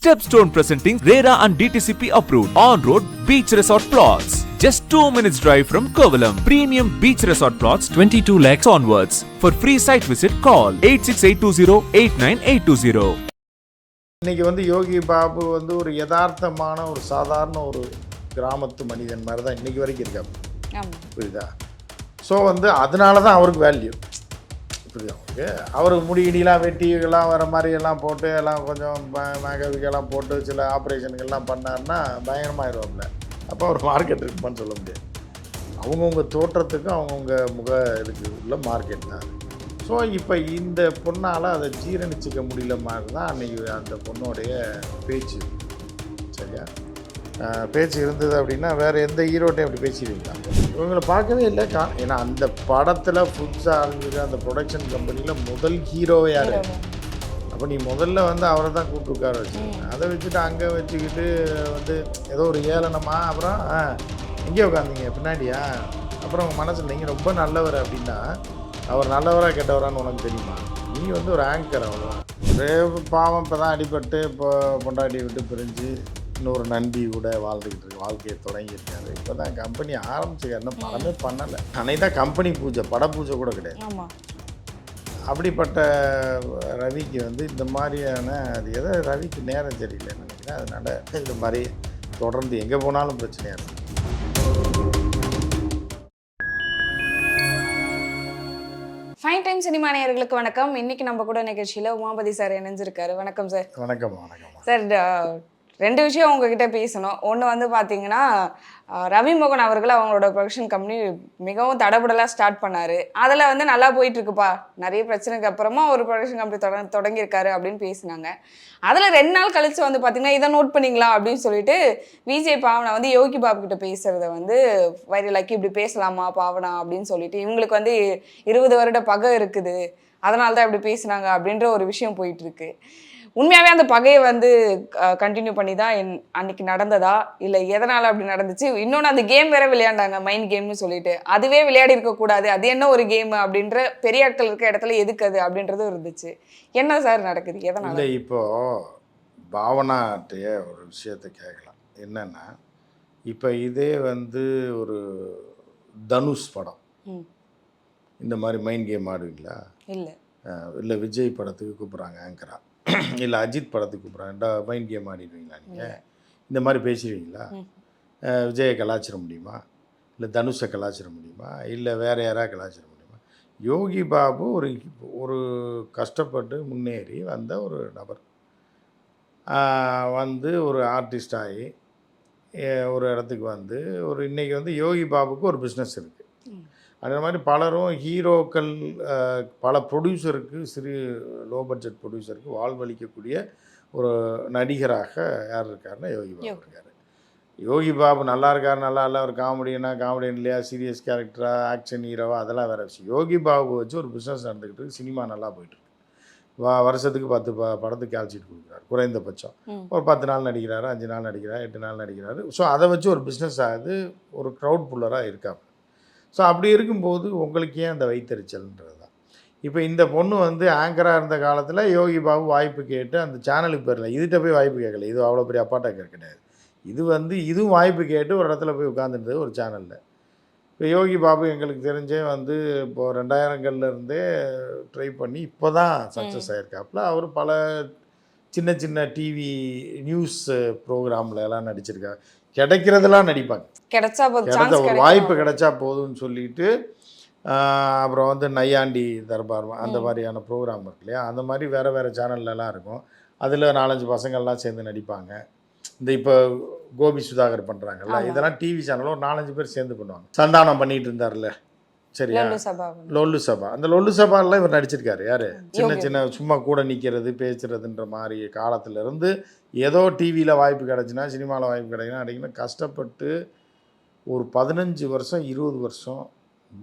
Stepstone presenting RERA and DTCP approved on-road beach resort plots. Just 2 minutes drive from Kovalam. Premium beach resort plots 22 lakhs onwards. For free site visit call 8682089820. இன்னைக்கு வந்து யோகி பாபு வந்து ஒரு யதார்த்தமான ஒரு சாதாரண ஒரு கிராமத்து மனிதன் மாதிரி தான் இன்னைக்கு வரைக்கும் இருக்காரு. புரியுதா? ஸோ வந்து அதனால தான் அவருக்கு வேல்யூ. புரியுதா அவருக்கு? அவருக்கு முடியெல்லாம் வெட்டிகள்லாம் வர மாதிரி எல்லாம் போட்டு எல்லாம் கொஞ்சம் மேகவிக்கெல்லாம் போட்டு சில ஆப்ரேஷனுக்கெல்லாம் பண்ணார்னா பயங்கரமாகிடுவாப்புல. அப்போ அவர் மார்க்கெட் இருக்குமான்னு சொல்ல முடியாது. அவங்கவுங்க தோற்றத்துக்கும் அவங்கவுங்க முக இதுக்கு உள்ள மார்க்கெட் தான். ஸோ இப்போ இந்த பொண்ணால் அதை ஜீரணிச்சிக்க முடியல மாதிரி தான் அன்றைக்கி அந்த பொண்ணோடைய பேச்சு. சரியா? பேச்சு இருந்தது அப்படின்னா வேறு எந்த ஹீரோட்டையும் அப்படி பேசிடுவீங்களா? இவங்களை பார்க்கவே இல்லை. ஏன்னா அந்த படத்தில் புதுசாக ஆரம்பிச்சு அந்த ப்ரொடக்ஷன் கம்பெனியில் முதல் ஹீரோவை யார்? அப்போ நீ முதல்ல வந்து அவரை தான் கூப்பிட்டு உட்கார வச்சுருங்க. அதை வச்சுட்டு அங்கே வச்சுக்கிட்டு வந்து ஏதோ ஒரு ஏளனமா அப்புறம் எங்கே உட்காந்தீங்க பின்னாடியா, அப்புறம் உங்கள் மனசில் நீங்கள் ரொம்ப நல்லவர் அப்படின்னா அவர் நல்லவராக கெட்டவரான்னு உனக்கு தெரியுமா? நீ வந்து ஒரு ஆங்கர், அவ்வளோதான். ஒரே பாவம் இப்போ தான் அடிபட்டு இப்போ பொண்டாட்டி விட்டு பிரிஞ்சு இன்னொரு நண்பி கூட வாழ்ந்துக்கிட்டு இருக்கு, வாழ்க்கையை தொடங்கியிருக்காரு. இப்போ தான் கம்பெனி ஆரம்பிச்சுக்காரு, இன்னும் படமே பண்ணலை. அன்னைக்கு தான் கம்பெனி பூஜை, பட பூஜை கூட கிடையாது. அப்படிப்பட்ட ரவிக்கு வந்து இந்த மாதிரியான அது எதோ ரவிக்கு நேரம் சரியில்லைன்னு நினைக்கிறேன். அதனால் இந்த மாதிரி தொடர்ந்து எங்கே போனாலும் பிரச்சனையாக இருக்குது. ஃபைன் டைம் சினிமா நேயர்களுக்கு வணக்கம். இன்னைக்கு நம்ம கூட நிகழ்ச்சியில் உமாபதி சார் இணைஞ்சிருக்காரு. வணக்கம் சார். வணக்கம். வணக்கம் சார். 2 விஷயம் உங்ககிட்ட பேசணும். ஒன்று வந்து பார்த்தீங்கன்னா, ரவி மோகன் அவர்கள் அவங்களோட ப்ரொடக்ஷன் கம்பெனி மிகவும் தடபடலாக ஸ்டார்ட் பண்ணார். அதில் வந்து நல்லா போயிட்டுருக்குப்பா, நிறைய பிரச்சனைக்கு அப்புறமா ஒரு ப்ரொடக்ஷன் கம்பெனி தொடங்கியிருக்காரு அப்படின்னு பேசினாங்க. அதில் 2 நாள் கழித்து வந்து பார்த்தீங்கன்னா, இதை நோட் பண்ணிங்களா அப்படின்னு சொல்லிட்டு விஜய் பாவனா வந்து யோகி பாபு கிட்ட பேசுகிறத வந்து வைரலாக்கி இப்படி பேசலாமா பாவனா அப்படின்னு சொல்லிட்டு, இவங்களுக்கு வந்து 20 வருட பகை இருக்குது, அதனால தான் இப்படி பேசுனாங்க அப்படின்ற ஒரு விஷயம் போயிட்டுருக்கு. உண்மையாகவே அந்த பகையை வந்து கண்டினியூ பண்ணி தான் அன்னைக்கு நடந்ததா, இல்லை எதனால் அப்படி நடந்துச்சு? இன்னொன்று, அந்த கேம் வேற விளையாண்டாங்க, மைண்ட் கேம்னு சொல்லிட்டு. அதுவே விளையாடி இருக்கக்கூடாது, அது என்ன ஒரு கேம் அப்படின்ற பெரிய ஆட்கள் இருக்க இடத்துல எதுக்கு அது அப்படின்றதும் இருந்துச்சு. என்ன சார் நடக்குது, எதனால்? இல்லை, இப்போது பாவனாட்டைய ஒரு விஷயத்தை கேட்கலாம். என்னென்னா, இப்போ இதே வந்து ஒரு தனுஷ் படம் இந்த மாதிரி மைண்ட் கேம் ஆடுவீங்களா? இல்லை. இல்லை விஜய் படத்துக்கு கூப்பிட்றாங்க ஆங்கரா, இல்லை அஜித் படத்துக்கு கூப்பிட்றாங்க மைண்ட் கேம் ஆடிடுவீங்களா? நீங்கள் இந்த மாதிரி பேசிடுவீங்களா? விஜயை கலாச்சிட முடியுமா? இல்லை தனுஷை கலாச்சிட முடியுமா? இல்லை வேறு யாராவது கலாச்சிட முடியுமா? யோகி பாபு ஒரு கஷ்டப்பட்டு முன்னேறி வந்த ஒரு நபர், வந்து ஒரு ஆர்டிஸ்ட் ஆகி ஒரு இடத்துக்கு வந்து இன்றைக்கி வந்து யோகி பாபுக்கு ஒரு பிஸ்னஸ் இருக்குது. அதே மாதிரி பலரும் ஹீரோக்கள், பல ப்ரொடியூசருக்கு, லோ பட்ஜெட் ப்ரொடியூசருக்கு வாழ்வளிக்கக்கூடிய ஒரு நடிகராக யார் இருக்காருன்னா யோகி பாபு இருக்கார். யோகி பாபு நல்லா இருக்கார், நல்லா இல்லை, ஒரு காமெடியன் இல்லையா, சீரியஸ் கேரக்டரா, ஆக்ஷன் ஹீரோவா, அதெல்லாம் வேறு விஷயம். யோகி பாபு வச்சு ஒரு பிஸ்னஸ் நடந்துக்கிட்டு இருக்கு. சினிமா நல்லா போயிட்டுருக்கு. வருஷத்துக்கு 10 படத்துக்கு கால்ஷீட் கொடுக்குறாரு குறைந்தபட்சம். ஒரு 10 நாள் நடிக்கிறாரு, 5 நாள் நடிக்கிறாரு, 8 நாள் நடிக்கிறாரு. ஸோ அதை வச்சு ஒரு பிஸ்னஸ் ஆகுது, ஒரு க்ரௌட் புல்லராக இருக்காங்க. ஸோ அப்படி இருக்கும்போது உங்களுக்கு ஏன் அந்த வைத்தறிச்சல்ன்றது தான். இப்போ இந்த பொண்ணு வந்து ஆங்கராக இருந்த காலத்தில் யோகி பாபு வாய்ப்பு கேட்டு அந்த சேனலுக்கு போயிடல, இதுகிட்ட போய் வாய்ப்பு கேட்கல, இது அவ்வளோ பெரிய அப்பாட்டாக்கர் கிடையாது. இது வந்து இதுவும் வாய்ப்பு கேட்டு ஒரு இடத்துல போய் உட்காந்துருந்தது ஒரு சேனலில். இப்போ யோகி பாபு எங்களுக்கு தெரிஞ்சே வந்து இப்போது 2000கள்லேருந்தே ட்ரை பண்ணி இப்போ தான் சக்ஸஸ் ஆகிருக்காப்புல. அவர் பல சின்ன சின்ன டிவி நியூஸ் ப்ரோக்ராமில் எல்லாம் நடிச்சிருக்காரு. கிடைக்கிறதெல்லாம் நடிப்பாங்க, ஒரு வாய்ப்பு கிடைச்சா போதும்னு சொல்லிட்டு. அப்புறம் வந்து நையாண்டி தர்பார் அந்த மாதிரியான ப்ரோக்ராம் இருக்கு இல்லையா, அந்த மாதிரி வேறு வேறு சேனல்லலாம் இருக்கும். அதில் 4-5 பசங்கள்லாம் சேர்ந்து நடிப்பாங்க. இந்த இப்போ கோபி சுதாகர் பண்ணுறாங்கல்ல, இதெல்லாம் டிவி சேனலில் ஒரு 4-5 பேர் சேர்ந்து பண்ணுவாங்க. சந்தானம் பண்ணிகிட்டு இருந்தார்ல, சரியா, லொல்லு சபா. அந்த லொல்லு சபாலாம் இவர் நடிச்சிருக்காரு. யார்? சின்ன சும்மா கூட நிற்கிறது பேசுறதுன்ற மாதிரி காலத்திலேருந்து ஏதோ டிவியில் வாய்ப்பு கிடச்சினா, சினிமாவில் வாய்ப்பு கிடைக்குன்னா கஷ்டப்பட்டு ஒரு 15 வருஷம் 20 வருஷம்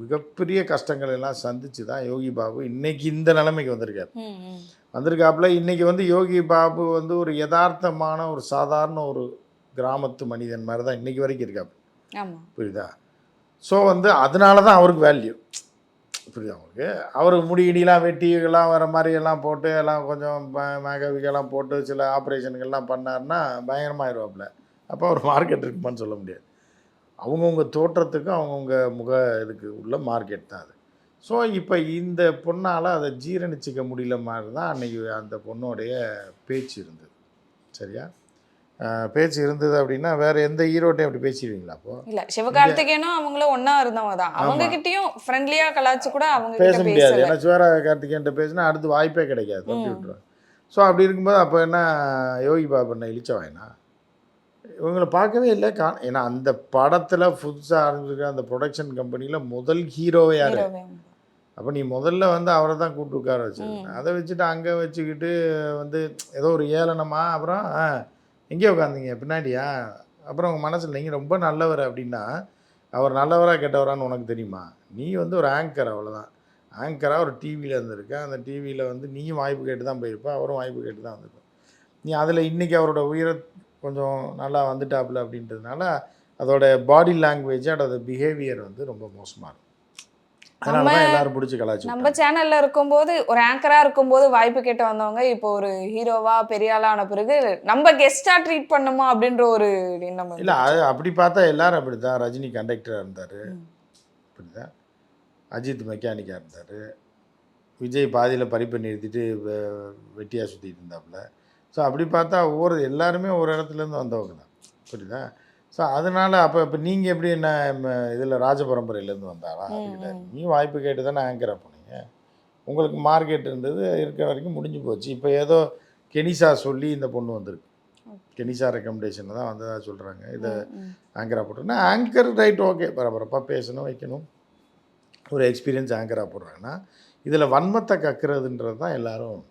மிகப்பெரிய கஷ்டங்கள் எல்லாம் சந்திச்சு தான் யோகி பாபு இன்னைக்கு இந்த நிலைமைக்கு வந்திருக்காப்புல. இன்னைக்கு வந்து யோகி பாபு வந்து ஒரு யதார்த்தமான ஒரு சாதாரண ஒரு கிராமத்து மனிதன் மாதிரி தான் இன்னைக்கு வரைக்கும் இருக்காப்புல. புரியுதா? ஸோ வந்து அதனால தான் அவருக்கு வேல்யூ. புரியுது அவங்களுக்கு. அவர் முடியெல்லாம் வெட்டிலாம் வர மாதிரி எல்லாம் போட்டு எல்லாம் கொஞ்சம் மேகவிக்கெல்லாம் போட்டு சில ஆப்ரேஷனுக்கெல்லாம் பண்ணார்னா பயங்கரமாகிடுவாப்புல. அப்போ அவர் மார்க்கெட் இருக்குமான்னு சொல்ல முடியாது. அவங்கவுங்க தோற்றத்துக்கு அவங்கவுங்க முக இதுக்கு உள்ள மார்க்கெட் தான் அது. ஸோ இப்போ இந்த பொண்ணால் அதை ஜீரணிச்சிக்க முடியல மாதிரி தான் அன்றைக்கி அந்த பொண்ணுடைய பேச்சு இருந்தது. சரியா? பேச்சு இருந்தது அப்படின்னா வேற எந்த ஹீரோட்டையும் அப்படி பேசிடுவீங்களா? அப்போ இல்ல சிவகார்த்திகேயனும் அவங்களும் ஒண்ணா இருந்தவங்க தான். அவங்க கிட்டயும் ஃப்ரெண்ட்லியா கலாச்சு கூட அவங்க பேச கிட்ட முடியாது. பேசல. ஏன்னா சிவகார்த்திகேயன்ட்ட பேசினா அடுத்து வாய்ப்பே கிடைக்காது, தப்பி விட்டுருவாங்க. ஸோ அப்படி இருக்கும்போது அப்போ என்ன யோகி பாபு என்ன இழிச்சவாயினா இவங்களை பார்க்கவே இல்லை. ஏன்னா அந்த படத்தில் புதுசாக ஆரம்பிச்சிருக்க அந்த ப்ரொடக்ஷன் கம்பெனியில் முதல் ஹீரோவே யார்? அப்போ நீ முதல்ல வந்து அவரை தான் கூப்பிட்டு உட்கார வச்சுருக்கேன். அதை வச்சுட்டு அங்கே வச்சுக்கிட்டு வந்து ஏதோ ஒரு ஏளனமா அப்புறம் எங்கேயோ உட்காந்தீங்க பின்னாடியா, அப்புறம் உங்கள் மனசில் நீங்கள் ரொம்ப நல்லவர் அப்படின்னா அவர் நல்லவராக கெட்டவரான்னு உனக்கு தெரியுமா? நீ வந்து ஒரு ஆங்கர், அவ்வளோதான். ஆங்கராக ஒரு டிவியில் இருந்திருக்க, அந்த டிவியில் வந்து நீயும் வாய்ப்பு கேட்டு தான் போயிருப்பா, அவரும் வாய்ப்பு கேட்டு தான் வந்திருப்பேன். நீ அதில் இன்றைக்கி அவரோட உயிரை கொஞ்சம் நல்லா வந்துட்டாப்புல அப்படின்றதுனால அதோட பாடி லாங்குவேஜ் அதோட பிஹேவியர் வந்து ரொம்ப மோசமாக இருக்கும். அதனால தான் எல்லாரும் பிடிச்சி கலாச்சி. நம்ம சேனல்ல இருக்கும்போது ஒரு ஆங்கரா இருக்கும்போது வாய்ப்பு கேட்டு வந்தவங்க இப்போ ஒரு ஹீரோவா பெரிய ஆளா ஆன பிறகு நம்ம கெஸ்டா ட்ரீட் பண்ணுமா அப்படின்ற ஒரு எண்ணம். இல்லை அது அப்படி பார்த்தா எல்லாரும் அப்படி தான். ரஜினி கண்டக்டராக இருந்தார், அப்படிதான். அஜித் மெக்கானிக்காக இருந்தார், விஜய் பாதியில் பறிப்பை நிறுத்திட்டு வெட்டியாக சுற்றிட்டு இருந்தாப்புல. ஸோ அப்படி பார்த்தா ஒவ்வொரு எல்லாருமே ஒரு இடத்துலேருந்து வந்தவங்க தான், புரியுதா? ஸோ அதனால் இப்போ நீங்கள் எப்படி என்ன இதில் ராஜ பரம்பரையிலேருந்து வந்தாரா? அதுக்கிட்ட நீ வாய்ப்பு கேட்டு தானே ஆங்கராக போனீங்க. உங்களுக்கு மார்க்கெட் இருந்தது, இருக்கிற வரைக்கும் முடிஞ்சு போச்சு. இப்போ ஏதோ கெனிசா சொல்லி இந்த பொண்ணு வந்திருக்கு, கெனிசா ரெக்கமெண்டேஷனில் தான் வந்ததாக சொல்கிறாங்க. இதை ஆங்கராக போட்டோன்னா ஆங்கர் ரைட், ஓகே, பரபரப்பாக பேசணும் வைக்கணும், ஒரு எக்ஸ்பீரியன்ஸ் ஆங்கராக போடுறாங்கன்னா இதில் வன்மத்தை கக்குறதுன்றது தான் எல்லோரும்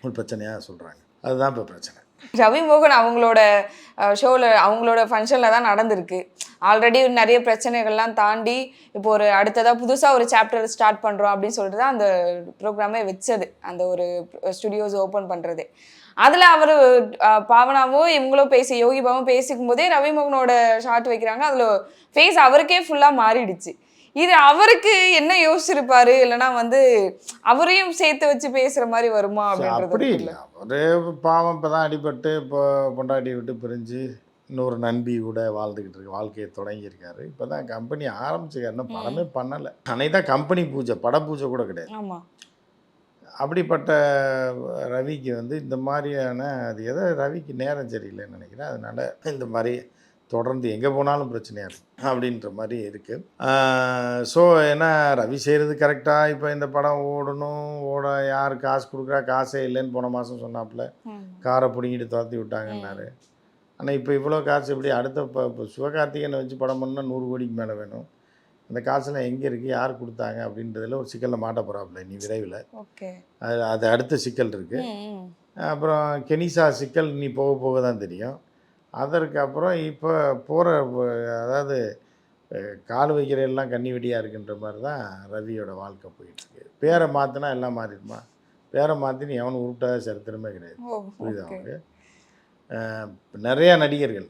ஒரு பிரச்சனையாக சொல்கிறாங்க. அதுதான் இப்போ பிரச்சனை. ரவி மோகன் அவங்களோட ஷோவில் அவங்களோட ஃபங்க்ஷனில் தான் நடந்திருக்கு. ஆல்ரெடி நிறைய பிரச்சனைகள்லாம் தாண்டி இப்போ ஒரு அடுத்ததாக புதுசாக ஒரு சாப்டர் ஸ்டார்ட் பண்ணுறோம் அப்படின்னு சொல்லிட்டு தான் அந்த ப்ரோக்ராமே வச்சது, அந்த ஒரு ஸ்டுடியோஸ் ஓப்பன் பண்ணுறது. அதில் அவர் பாவனாவோ இவங்களோ யோகி பாவும் பேசிக்கும் போதே ரவி மோகனோட ஷார்ட் வைக்கிறாங்க. அதில் ஃபேஸ் அவருக்கே ஃபுல்லாக மாறிடுச்சு. இது அவருக்கு என்ன யோசிச்சிருப்பாரு, இல்லைன்னா வந்து அவரையும் சேர்த்து வச்சு பேசுகிற மாதிரி வருமா அப்படின்றது? அப்படி இல்லை, அவரே பாவம் இப்போ தான் அடிபட்டு இப்போ பொண்டாட்டி விட்டு பிரிஞ்சு இன்னொரு நண்பி கூட வாழ்ந்துக்கிட்டு இருக்கு, வாழ்க்கையை தொடங்கியிருக்காரு. இப்போ தான் கம்பெனி ஆரம்பிச்சிருக்காரு, படமே பண்ணலை. அன்னைக்கு தான் கம்பெனி பூஜை, பட பூஜை கூட கிடையாது. ஆமாம். அப்படிப்பட்ட ரவிக்கு வந்து இந்த மாதிரியான அது எதோ ரவிக்கு நேரம் சரியில்லைன்னு நினைக்கிறேன். அதனால் இந்த மாதிரி தொடர்ந்து எங்கே போனாலும் பிரச்சனையாக இருக்குது அப்படின்ற மாதிரி இருக்குது. ஸோ ஏன்னா ரவி செய்கிறது கரெக்டாக. இப்போ இந்த படம் ஓட யார் காசு கொடுக்குறா, காசே இல்லைன்னு போன மாதம் சொன்னாப்புல, காரை பிடிங்கிட்டு துரத்தி விட்டாங்கன்னாரு. ஆனால் இப்போ இவ்வளோ காசு எப்படி அடுத்த இப்போ சிவகார்த்திகேயனை வச்சு படம் பண்ணால் 100 கோடிக்கு மேலே வேணும். அந்த காசுலாம் எங்கே இருக்குது, யார் கொடுத்தாங்க அப்படின்றதுல ஒரு சிக்கலில் மாட்ட போகிறாப்புல நீ விரைவில். அது அடுத்த சிக்கல் இருக்குது. அப்புறம் கெனிசா சிக்கல் நீ போக போக தான் தெரியும். அதற்கப்புறம் இப்போ போகிற, அதாவது கால் வைக்கிற எல்லாம் கண்ணி வெடியாக இருக்குன்ற மாதிரி தான் ரவியோட வாழ்க்கை போயிட்டுருக்கு. பேரை மாற்றினா எல்லாம் மாறிடுமா? பேரை மாற்றினு எவனும் உருட்டாத சரித்திரமே கிடையாது, புரியுது? அவங்க நிறையா நடிகர்கள்,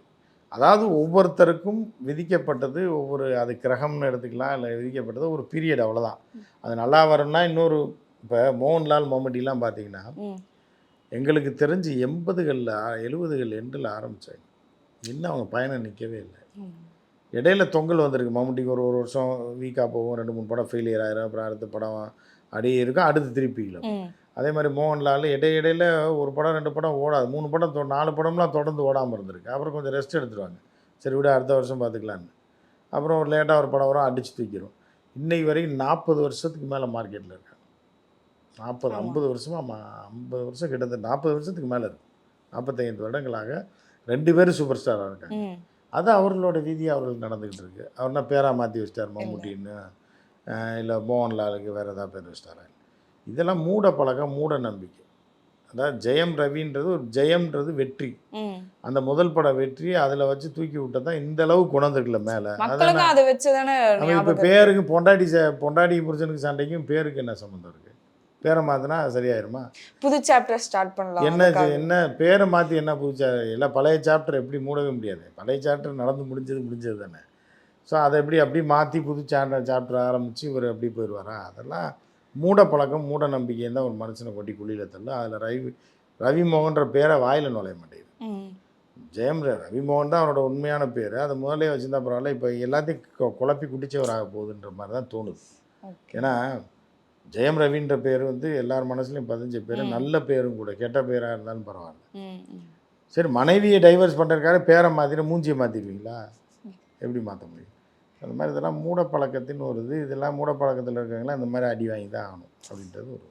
அதாவது ஒவ்வொருத்தருக்கும் விதிக்கப்பட்டது ஒவ்வொரு, அது கிரகம்னு எடுத்துக்கலாம், இல்லை விதிக்கப்பட்டது ஒரு பீரியட், அவ்வளோதான். அது நல்லா வரும்னா இன்னொரு, இப்போ மோகன்லால் மம்முட்டிலாம் பார்த்தீங்கன்னா எங்களுக்கு தெரிஞ்சு 80களில் 70கள் எண்டில் ஆரம்பித்தாங்க, இன்னும் அவங்க பயணம் நிற்கவே இல்லை. இடையில தொங்கல் வந்திருக்கு. மம்முட்டிக்கு ஒரு வருஷம் வீக்காக போகும், 2-3 படம் ஃபெயிலியர் ஆயிரும், அப்புறம் அடுத்த படம் அப்படியே இருக்கும், அடுத்து திருப்பிக்கலாம். அதே மாதிரி மோகன்லால் இடையில ஒரு படம் 2 படம் ஓடாது, 3 படம் 4 படம்லாம் தொடர்ந்து ஓடாமல் இருந்திருக்கு. அப்புறம் கொஞ்சம் ரெஸ்ட் எடுத்துருவாங்க, சரி விட அடுத்த வருஷம் பார்த்துக்கலான்னு. அப்புறம் ஒரு லேட்டாக ஒரு படம் வரும், அடித்து தூக்கிடும். இன்றைக்கு வரைக்கும் 40 வருஷத்துக்கு மேலே மார்க்கெட்டில் இருக்காங்க. 50 வருஷமாக 50 வருஷம் கிட்டத்தட்ட 40 வருஷத்துக்கு மேலே இருக்குது. 45 வருடங்களாக 2 பேரும் சூப்பர் ஸ்டாராக இருக்காங்க. அது அவர்களோட விதி, அவர்களுக்கு நடந்துக்கிட்டு இருக்குது. அவர்னா பேராக மாற்றி வச்சிட்டார் மம்முட்டின்னு, இல்லை மோகன்லாலுக்கு வேறு ஏதாவது பேர் வச்சிட்டாரா? இதெல்லாம் மூட பழக்கம், மூட நம்பிக்கை. அதாவது ஜெயம் ரவின்றது ஒரு ஜெயம்ன்றது வெற்றி. அந்த முதல் பட வெற்றி அதில் வச்சு தூக்கி விட்டதான் இந்த அளவு குணந்துருக்குல மேலே. அதான் இப்போ பேருக்கு பொண்டாட்டி புருஷனுக்கு சண்டைக்கும் பேருக்கு என்ன சம்மந்தம் இருக்குது? பேரை மாற்றினா சரியாயிருமா? புது சாப்டர் ஸ்டார்ட் பண்ணலாம். என்ன பேரை மாற்றி என்ன புது எல்லாம் பழைய சாப்டர் எப்படி மூடவே முடியாது. பழைய சாப்டர் நடந்து முடிஞ்சது தானே. ஸோ அதை அப்படி மாற்றி புது சாப்டர் ஆரம்பித்து இவர் அப்படி போயிடுவாரா? அதெல்லாம் மூட பழக்கம், மூட நம்பிக்கைன்னு தான் ஒரு மனுஷனை கொட்டி குழியில் தள்ளும். அதில் ரவிமோகன்ற பேரை வாயில் நுழைய மாட்டேங்குது. ரவிமோகன் தான் அவரோட உண்மையான பேர். அதை முதலே வச்சுருந்தா பரவாயில்ல. இப்போ எல்லாத்தையும் குழப்பி குடிச்சவராக போகுதுன்ற மாதிரி தான் தோணுது. ஏன்னா ஜெயம் ரவின்ற பேர் வந்து எல்லார் மனசுலையும் பதிஞ்ச பேர், நல்ல பேரும் கூட. கெட்ட பேராக இருந்தாலும் பரவாயில்ல. சரி, மனைவியை டைவர்ஸ் பண்ணுறதுக்காக பேரை மாற்றிட்டு மூஞ்சியை மாற்றிடுவீங்களா? எப்படி மாற்ற முடியும்? அந்த மாதிரி இதெல்லாம் மூட பழக்கத்தின்னு ஒரு இதெல்லாம் மூட பழக்கத்தில் இருக்கிறவங்களாம் இந்த மாதிரி அடி வாங்கி தான் ஆகணும் அப்படின்றது ஒரு